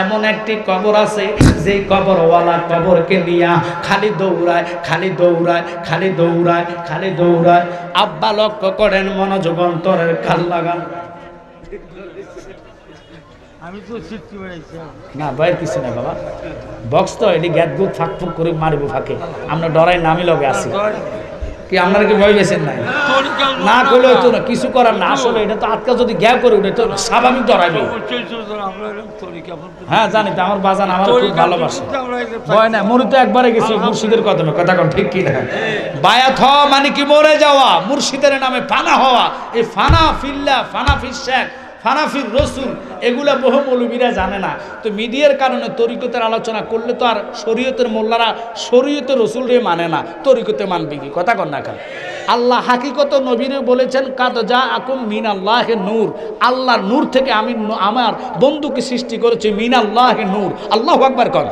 এমন একটি কবর আছে যে কবরওয়ালা কবরকে নিয়া খালি দৌড়ায় খালি দৌড়ায় খালি দৌড়ায় খালি দৌড়ায়। আব্বা লক্ষ্য করেন, মনোযোগ অন্তরের কাল লাগান। আমি তো সিটকি বানাইছি না বাইর কিছু না বাবা, বক্স তো এটি গ্যাট গুট ফাঁক ফুক করে মারিব ফাঁকে। আমরা ডরাই নামি লগে আছি কি, আপনারা কি ভয় পেয়েছেন? নাই না করলে হইতো না, কিছু করার না। আসলে এটা তো আটকা যদি গ্যাপ করে উঠে তো স্বাভাবিক ডরাইবে। হ্যাঁ জানি তো, আমার বাজান আমার খুব ভালোবাসে, ভয় না। মরি তো একবারে গেছি মুর্শিদের কদমে, কথা কোন ঠিক কি না? বায়াত হওয়া মানে কি মরে যাওয়া, মুর্শিদের নামে ফানা হওয়া। এই ফানা ফিল্লা, ফানা ফির ফানাফির রসুল, এগুলা বহু মৌলবীরা জানে না। তো মিডিয়ার কারণে তরিকতের আলোচনা করলে তো আর শরীয়তের মোল্লারা শরীয়তের রসুল রে মানে না, তরিকতে মানবি কি? কথা কন না। আল্লাহ হাকিকত নবীরে বলেছেন কাদ যা আকুম মিন আল্লাহে নূর, আল্লাহর নূর থেকে আমি আমার বন্ধুকে সৃষ্টি করেছি, মিন আল্লাহে নূর। আল্লাহু আকবার কন।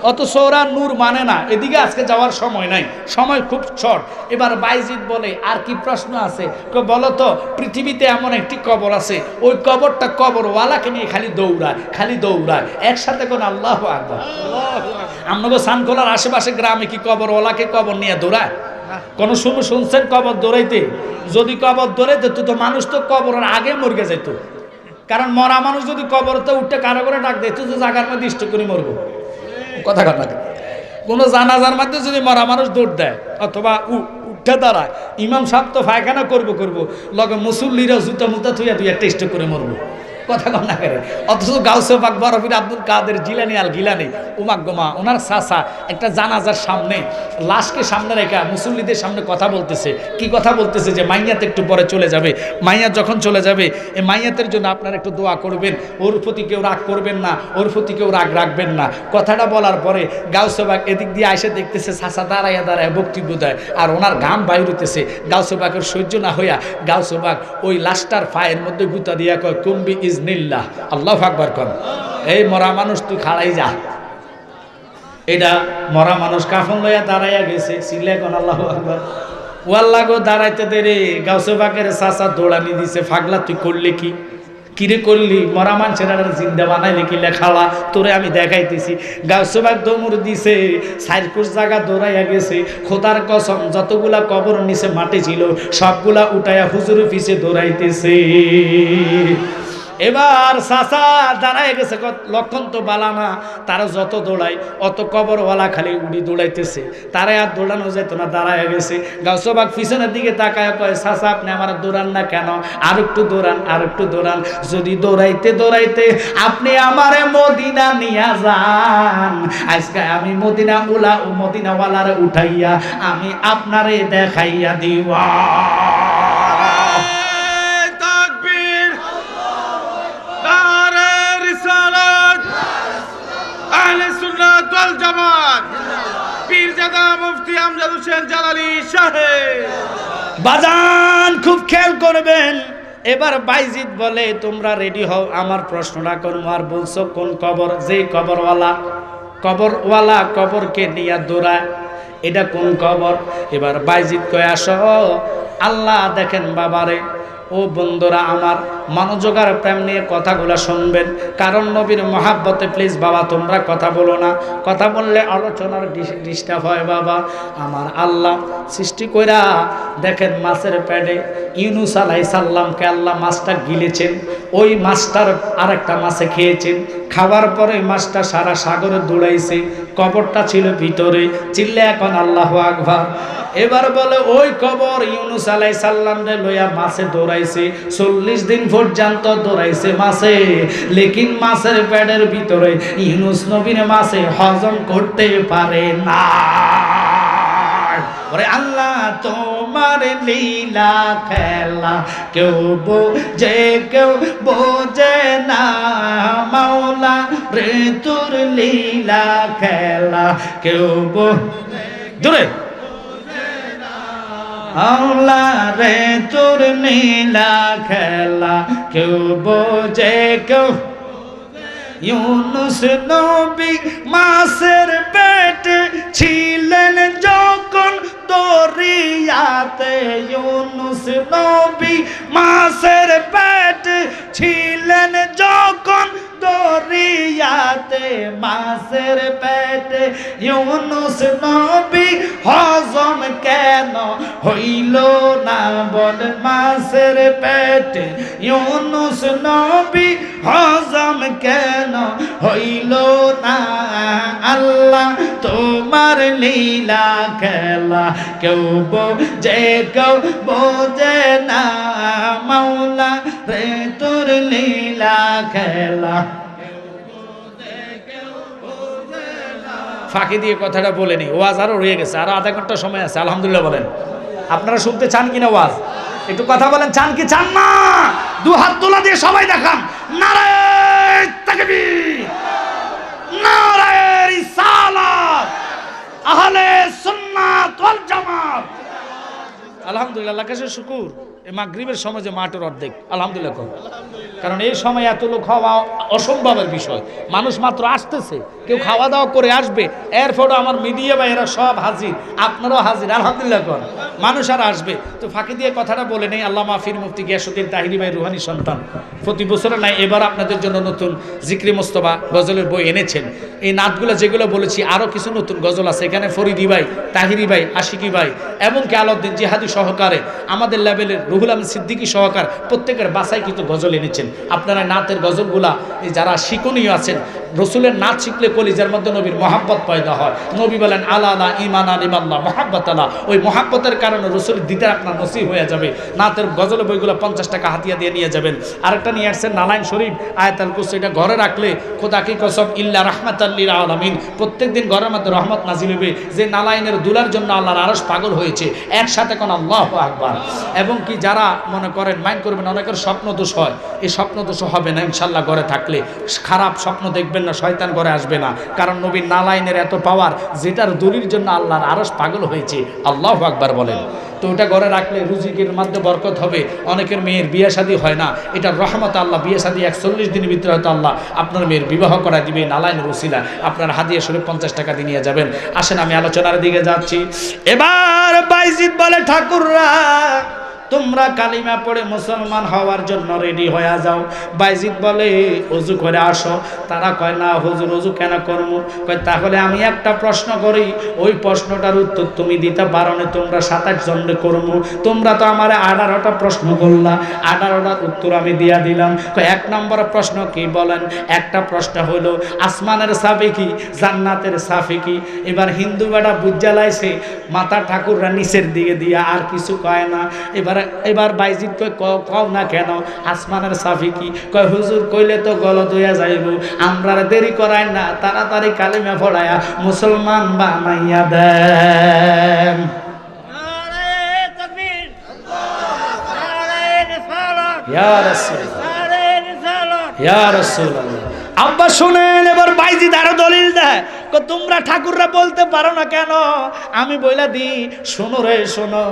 অথচ ওরা নূর মানে না। এদিকে আজকে যাওয়ার সময় নাই, সময় খুব শর্ট। এবার বাইজিদ বলে আর কি প্রশ্ন আছে? বলো তো, পৃথিবীতে এমন একটি কবর আছে, ওই কবরটা কবরওয়ালাকে নিয়ে খালি দৌড়ায় খালি দৌড়ায়। একসাথে কোন আল্লাহু আকবার। আপনাকে সানকোলার আশেপাশে গ্রামে কি কবরওয়ালাকে কবর নিয়ে দৌড়ায়? কোন শুনছেন কবর দৌড়াইতে? যদি কবর দৌড়াইতে তো মানুষ তো কবরের আগে মরগে যেত। কারণ মরা মানুষ যদি কবরতে উঠতে কারো করে ডাক দিত তো জায়গার মধ্যে ইষ্ট করে মরবো। কথা কথা কোনো জানাজার মধ্যে যদি মরা মানুষ দৌড় দেয় অথবা উঠে দাঁড়ায়, ইমাম সাহেব তো পায়খানা করবো লগে মুসল্লিরা জুতা মুতা থুইয়া তুই একটা ইষ্ট করে মরবো। কথা কম না করে। অথচ গাউসে পাক বরফির আব্দুল কাদের জিলানি আল গিলানি উমাগ্গমা ওনার চাচা একটা জানাজার সামনে লাশকে সামনে রেখা মুসল্লিদের সামনে কথা বলতেছে। কি কথা বলতেছে? যে মাইয়াতে একটু পরে চলে যাবে, মাইয়া যখন চলে যাবে এই মাইয়াতের জন্য আপনারা একটু দোয়া করবেন, ওর প্রতি কেউ রাগ করবেন না, ওর প্রতি কেউ রাগ রাখবেন না। কথাটা বলার পরে গাউসে পাক এদিক দিয়ে এসে দেখতেছে চাচা দাঁড়াইয়া দাঁড়ায় বক্তব্য দেয়, আর ওনার ঘাম বাইর হইতেছে। গাউসে পাকের সহ্য না হইয়া গাউসে পাক ওই লাশটার পায়ের মধ্যে গুতা দিয়া কয় কুম্বি ইজনিল্লাহ, আল্লাহু আকবার কর। এই মরা মানুষ তুই খাড়াই যা। এটা মরা মানুষ কাফন লইয়া দাঁড়াইয়া গেছে, সিলে কোন আল্লাহু আকবার। ও আল্লাহ গো দাঁড়াইতে দেরে গাউসে পাকের চাচা দৌড়ানি দিছে, ফাগলা তুই করলে কি? কিরে করলি? মরা মানুষের জিন্দা বানাইলে কি লেখালা? তোরে আমি দেখাইতেছি। গাউসে পাক দৌড় দিছে, সাইরকুশ জায়গা দৌড়াইয়া গেছে। খোদার কসম যতগুলা কবর নিচে মাটি ছিল সবগুলা উঠাইয়া হুজুর পিছে দৌড়াইতেছে। এবার চাচা দাঁড়ায় গেছে, লক্ষণ তো বালানা, তারা যত দৌড়ায় অত কবরওয়ালা খালি উড়ি দৌড়াইতেছে। তারা আর দৌড়ানো যেত না, দাঁড়ায় গেছে। গাউসে পাক পিছনের দিকে তাকায় কয় চাচা আপনি আমার দৌড়ান না কেন? আর একটু দৌড়ান, আর একটু দৌড়ান। যদি দৌড়াইতে দৌড়াইতে আপনি আমারে মদিনা নিয়া যান, আজকে আমি মদিনাওয়ালারে উঠাইয়া আমি আপনারে দেখাইয়া দিবা। বাজান খুব খেয়াল করবেন। এবার বাইজিদ বলে তোমরা রেডি হও, আমার প্রশ্নটা করবো। আর বলছো কোন কবর? যে কবরওয়ালা কবরকে নিয়ে দৌড়ায়, এটা কোন কবর? এবার বাইজিদ কয়ে আসো। আল্লাহ দেখেন বাবারে, ও বন্ধুরা আমার মনোযোগার প্রেম নিয়ে কথাগুলো শুনবেন, কারণ নবীর মহাব্বতে প্লিজ বাবা তোমরা কথা বলো না। কথা বললে আলোচনার ডিস্টার্ব হয় বাবা। আমার আল্লাহ সৃষ্টি কইরা দেখেন মাছের পেটে ইউনুস আলাইহিস সালামকে আল্লাহ মাছটা গিলেছেন, ওই মাছটার আরেকটা মাছে খেয়েছেন। খাবার পরে মাছটা সারা সাগরে দৌড়াইছে, কবরটা ছিল ভিতরে। চিল্লে এখন আল্লাহু আকবার। এবার বলে ওই কবর ইউনুস আলাইহিস সালাম রে লইয়া মাছে দৌড়াইছে, 40 দিন পর্যন্ত দৌড়াইছে মাছে। লেকিন মাছের পেটের ভিতরে ইউনুস নবীর মাছে হজম করতে পারে না। ওরে আল্লাহ তোমার লীলা খেলা কেউ বোঝে না, মাওলা রে তোর লীলা খেলা কেউ বোঝে আল্লাহ রে তোর নীলা খেলা কেউ বোঝে কেউ। ইউনুস নবী মাছের পেটে ছিলেন যখন দরিয়াতে, ইউনুস নবী মাছের পেটে ছিলেন যখন দরিয়াতে মাছের পেটে ইউনুস নবী হজম কেন হইল না বল মাছের পেটে ইউনুস নবী হজম কেন হইল না আল্লাহ তোমার লীলা খেলা কেউ বোঝে কেউ বোঝে না মাওলা রে তোর লীলা খেলা ফাঁকি দিয়ে কথাটা বলেনি ওয়াজ আরো রয়ে গেছে আরো আধা ঘন্টা সময় আছে আলহামদুলিল্লাহ বলেন আপনারা শুনতে চান কিনা ওয়াজ একটু কথা বলেন চান কি চান না দু হাত তোলা দিয়ে সবাই দেখান নারায়ে তাকবীর নারায়ে রিসালাত আহলে সুন্নাত ওয়াল জামাত আলহামদুলিল্লাহ আল্লাহর কাছে শুকর এই মাগরিবের সময় যে মাঠের অর্ধেক আলহামদুলিল্লাহ কারণ এই সময় এত লোক হওয়া অসম্ভবের বিষয় মানুষ মাত্র আসতেছে কেউ খাওয়া দাওয়া করে আসবে এরপরও আমার মিডিয়া বা এরা সব হাজির আপনারাও হাজির আলহামদুলিল্লাহ কর মানুষ আর আসবে তো ফাঁকি দিয়ে কথাটা বলে নেই আল্লামা ফির মুফতি গিয়াসউদ্দিন তাহিরি ভাই রুহানি সন্তান প্রতি বছরে নাই এবার আপনাদের জন্য নতুন জিকরি মোস্তফা গজলের বই এনেছেন এই নাতগুলো যেগুলো বলেছি আরও কিছু নতুন গজল আছে এখানে ফরিদি ভাই তাহিরি ভাই আশিকি ভাই এমনকি আলাউদ্দিন জিহাদি সহকারে আমাদের লেভেলের রুহুল আমিন সিদ্দিকী সহকার প্রত্যেকের বাসায় কিন্তু গজল এনেছেন আপনারা নাতের গজলগুলা এই যারা শিকনীয় আছেন রসুলের নাচ শিখলে কলিজার মধ্যে নবীর মহাব্বত পয়দা হয় নবী বলেন আলা আলা ইমান আলিমাল্লাহ মহাব্বত আলা ওই মহাব্বতের কারণে রসুলের দিতে আপনার নসিব হয়ে যাবে নাতের গজলের বইগুলো 50 টাকা হাতিয়া দিয়ে নিয়ে যাবেন আরেকটা নিয়ে আসছেন নালাইন শরীফ আয়াতুল কুরসি এটা ঘরে রাখলে খোদা কি কসম ইল্লা রাহমাতাল লিল আলামিন প্রত্যেকদিন ঘরের মধ্যে রহমত নাজিল হবে যে নালাইনের দুলার জন্য আল্লাহর আরশ পাগল হয়েছে একসাথে কোন আল্লাহু আকবার এবং কি যারা মনে করেন মাইন্ড করবেন অনেকের স্বপ্ন দোষ হয় এই স্বপ্ন দোষ হবে না ইনশাআল্লাহ ঘরে থাকলে খারাপ স্বপ্ন দেখবেন না শয়তান ঘরে আসবে না কারণ নবীর নালাইনের এত পাওয়ার যেটার দলির জন্য আল্লাহর আরশ পাগল হয়েছে আল্লাহু আকবার বলেন তো ওটা ঘরে রাখলে রুজিকের মধ্যে বরকত হবে অনেকের মেয়ের বিয়ে শাদী হয় না এটা রহমত আল্লাহ বিয়ে শাদী 41 দিনের ভিতরে হয়তো আল্লাহ আপনার মেয়ের বিবাহ করা দিবে নালাইনের ওসিলা আপনার হাদিয়া শরীফ 50 টাকা দিয়ে নিয়ে যাবেন আসেন আমি আলোচনার দিকে যাচ্ছি এবার বাইজিদ বলে ঠাকুররা তোমরা কালিমা পড়ে মুসলমান হওয়ার জন্য রেডি হয়ে যাও বাইজিদ বলে ওযু করে আসো তারা কয় না হুজুর ওযু কেন করব কয় তাহলে আমি একটা প্রশ্ন করি ওই প্রশ্নটার উত্তর তুমি দিতে পারো না তোমরা 27 জনে করব তোমরা তো আমারে 18টা প্রশ্ন করলা 18টার উত্তর আমি দিয়া দিলাম কয় এক নম্বর প্রশ্ন কি বলেন একটা প্রশ্ন হলো আসমানের চাবি কি জান্নাতের চাবি কি এবার হিন্দু বেটা বুঝালাইছে মাথা ঠাকুররা নিচের দিকে দিয়া আর কিছু কয় না এবার বাইজিদ কয় কও না কেন আসমানের চাবি কি কয় হুজুর কইলে তো গলত হইয়া যাইব আমরা দেরি করাই না তাড়াতাড়ি কালিমা পড়ায়া মুসলমান বানাইয়া দেন নারায়ে তাকবীর নারায়ে রিসালাত ইয়া রাসূল নারায়ে রিসালাত ইয়া রাসূলুল্লাহ আব্বা শুনেন এবার বাইজিদ আরো দলিল দেয় তোমরা ঠাকুররা বলতে পারো না কেন আমি বইলা দিই শোনো রে শোনো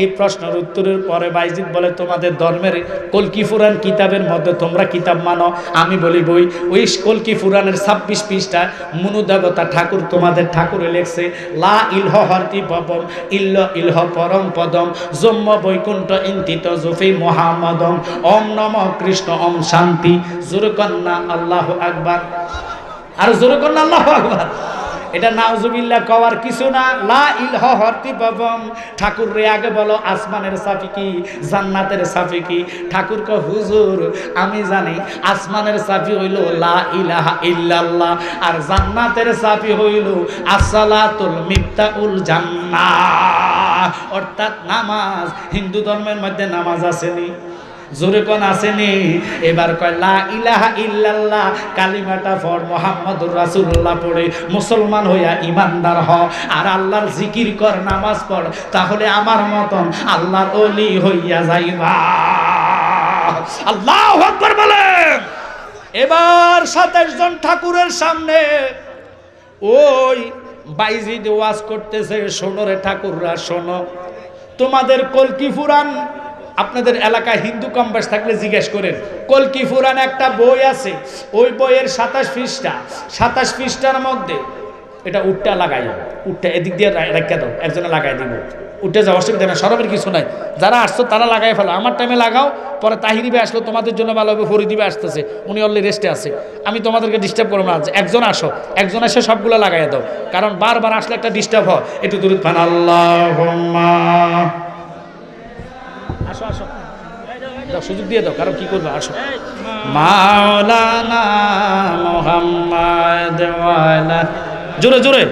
এই প্রশ্নের উত্তরের পরে বাইজিদ বলে তোমাদের ধর্মের কলকি ফুরান কিতাবের মধ্যে তোমরা কিতাব মানো আমি বলি বই ওই কলকি ফুরানের 26 পৃষ্ঠা মনুদেবতা ঠাকুর তোমাদের ঠাকুরে লেখছে লা ইলহ হরতি পবম ইল্ল ইলহ পরম পদম জম্ম বৈকুণ্ঠ ইন্তিত জুফি মুহাম্মাদম ওম নমঃ কৃষ্ণ ওম শান্তি জোরে কন্না আল্লাহু আকবার আর জোরে কন্না আল্লাহু আকবার এটা নাউজুবিল্লাহ কওয়ার কিছু না লা ইলহ হরতি পবম ঠাকুর রে আগে বলো আসমানের চাবি কি জান্নাতের চাবি কি ঠাকুর কয় হুজুর আমি জানি আসমানের চাবি হইল লা ইলাহা ইল্লাল্লাহ আর জান্নাতের চাবি হইল আসসালাতুল মিফতাহুল জান্নাহ অর্থাৎ নামাজ হিন্দু ধর্মের মধ্যে নামাজ আসেনি জোরে কোন আসেনি এবার কয় লা ইলাহা ইল্লাল্লাহ কালিমাটা পড় মুহাম্মাদুর রাসূলুল্লাহ পড়ে মুসলমান হইয়া ঈমানদার হ আর আল্লাহর জিকির কর নামাজ পড় তাহলে আমার মতন আল্লাহর ওলি হইয়া যাইবা আল্লাহু আকবার বলেন এবার 27 জন ঠাকুরের সামনে ওই বাইজিদ ওয়াজ করতেছে শোনো রে ঠাকুররা শোনো তোমাদের কলকি ফুরান আপনাদের এলাকায় হিন্দু কম্পাস থাকলে জিজ্ঞেস করেন কলকি ফুরান একটা বই আছে ওই বইয়ের 27 পৃষ্ঠা 27 পৃষ্ঠার মধ্যে এটা উঠটা লাগাই, উঠটা এদিক দিয়ে রেখে দাও, একজনে লাগাই দিব, উঠে যাও, অসুবিধা না, সরবের কিছু নাই। যারা আসছো তারা লাগাই ফেলো, আমার টাইমে লাগাও, পরে তাহিরি ভাই আসলো তোমাদের জন্য ভালো হবে, ফরিদি ভাই আসতেছে, উনি অলরেডি রেস্টে আছে, আমি তোমাদেরকে ডিস্টার্ব করবো না। একজন আসো, একজন এসে সবগুলো লাগাই দাও, কারণ বারবার আসলে একটা ডিস্টার্ব হয়। একটু দূরত ফান আল্লাহুম্মা, আসো আসো, দাও সুযোগ দিয়ে দাও, কারণ কি করবে, আসো। মাওলানা মুহাম্মদ ওয়ালা, জোরে জোরে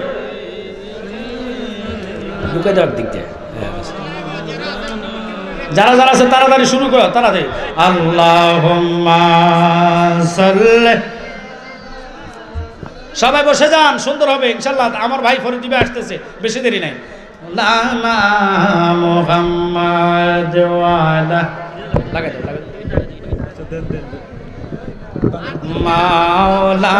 ঢুকে যাওয়ার দিক দিয়ে, যারা যারা আছে তাড়াতাড়ি শুরু করো, তাড়াতাড়ি। আল্লাহুম্মা সাল্লি, সবাই বসে যান, সুন্দর হবে ইনশাআল্লাহ। আমার ভাই ফরিদ দিবে আসতেছে, বেশি দেরি নাই। লানা মুহাম্মদ ওয়ালা, লাগাই দাও লাগাই দাও। মাওলানা